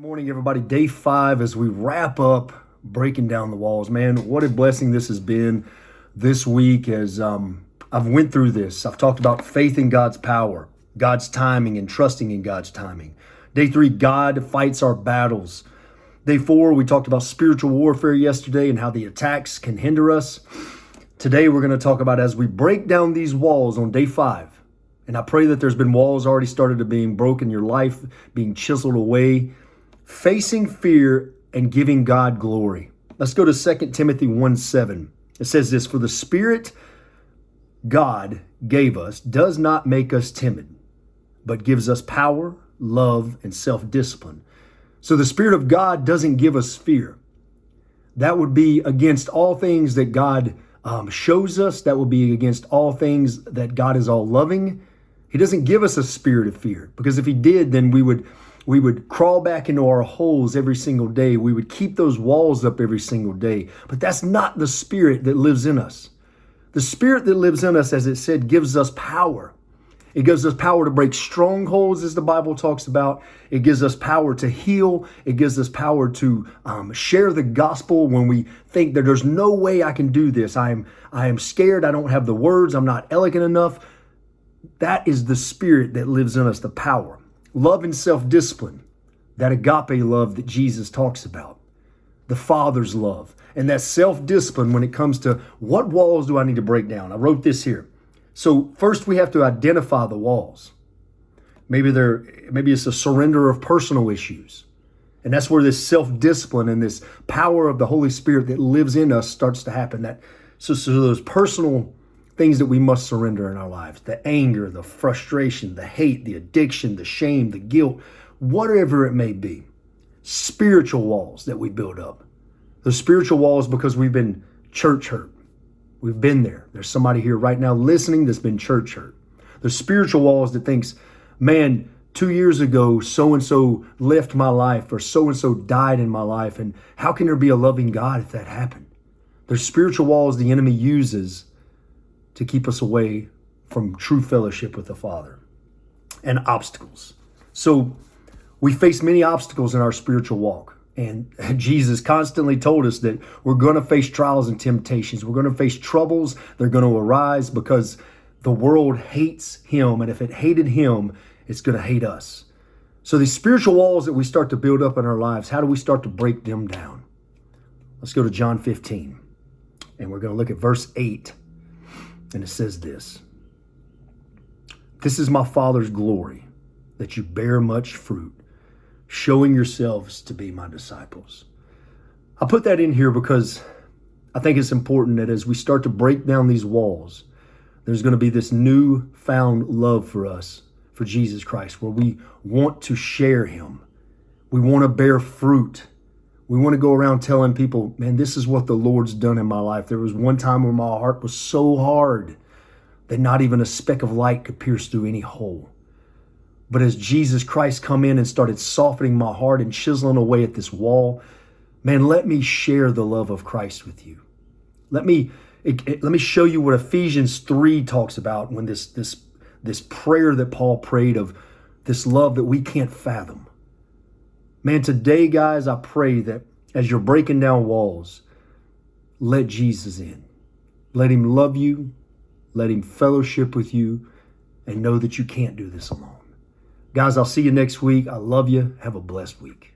Morning, everybody. Day 5 as we wrap up breaking down the walls. Man, what a blessing this has been this week as I've went through this. I've talked about faith in God's power, God's timing, and trusting in God's timing. Day 3, God fights our battles. Day 4, we talked about spiritual warfare yesterday and how the attacks can hinder us. Today, we're going to talk about as we break down these walls on day 5. And I pray that there's been walls already started to being broken in your life, being chiseled away, facing fear and giving God glory. Let's go to 2 Timothy 1:7. It says this, "For the Spirit God gave us does not make us timid, but gives us power, love, and self-discipline." So the Spirit of God doesn't give us fear. That would be against all things that God shows us. That would be against all things that God is all loving. He doesn't give us a spirit of fear, because if he did, then we would crawl back into our holes every single day. We would keep those walls up every single day. But that's not the Spirit that lives in us. The Spirit that lives in us, as it said, gives us power. It gives us power to break strongholds, as the Bible talks about. It gives us power to heal. It gives us power to share the gospel when we think that there's no way I can do this. I am scared. I don't have the words. I'm not elegant enough. That is the Spirit that lives in us, the power. Love and self-discipline, that agape love that Jesus talks about, the Father's love, and that self-discipline when it comes to what walls do I need to break down. I wrote this here. So first we have to identify the walls. Maybe it's a surrender of personal issues. And that's where this self-discipline and this power of the Holy Spirit that lives in us starts to happen. So those personal things that we must surrender in our lives, the anger, the frustration, the hate, the addiction, the shame, the guilt, whatever it may be. Spiritual walls that we build up. The spiritual walls because we've been church hurt. We've been there. There's somebody here right now listening that's been church hurt. The spiritual walls that thinks, man, 2 years ago, so-and-so left my life or so-and-so died in my life. And how can there be a loving God if that happened? There's spiritual walls the enemy uses to keep us away from true fellowship with the Father, and obstacles. So we face many obstacles in our spiritual walk. And Jesus constantly told us that we're going to face trials and temptations. We're going to face troubles. They're going to arise because the world hates him. And if it hated him, it's going to hate us. So these spiritual walls that we start to build up in our lives, how do we start to break them down? Let's go to John 15. And we're going to look at verse 8. And it says this, "This is my Father's glory, that you bear much fruit, showing yourselves to be my disciples." I put that in here because I think it's important that as we start to break down these walls, there's going to be this newfound love for us, for Jesus Christ, where we want to share him. We want to bear fruit. We want to go around telling people, man, this is what the Lord's done in my life. There was one time when my heart was so hard that not even a speck of light could pierce through any hole. But as Jesus Christ come in and started softening my heart and chiseling away at this wall, man, let me share the love of Christ with you. Let me show you what Ephesians 3 talks about when this prayer that Paul prayed of this love that we can't fathom. Man, today, guys, I pray that as you're breaking down walls, let Jesus in. Let him love you. Let him fellowship with you. And know that you can't do this alone. Guys, I'll see you next week. I love you. Have a blessed week.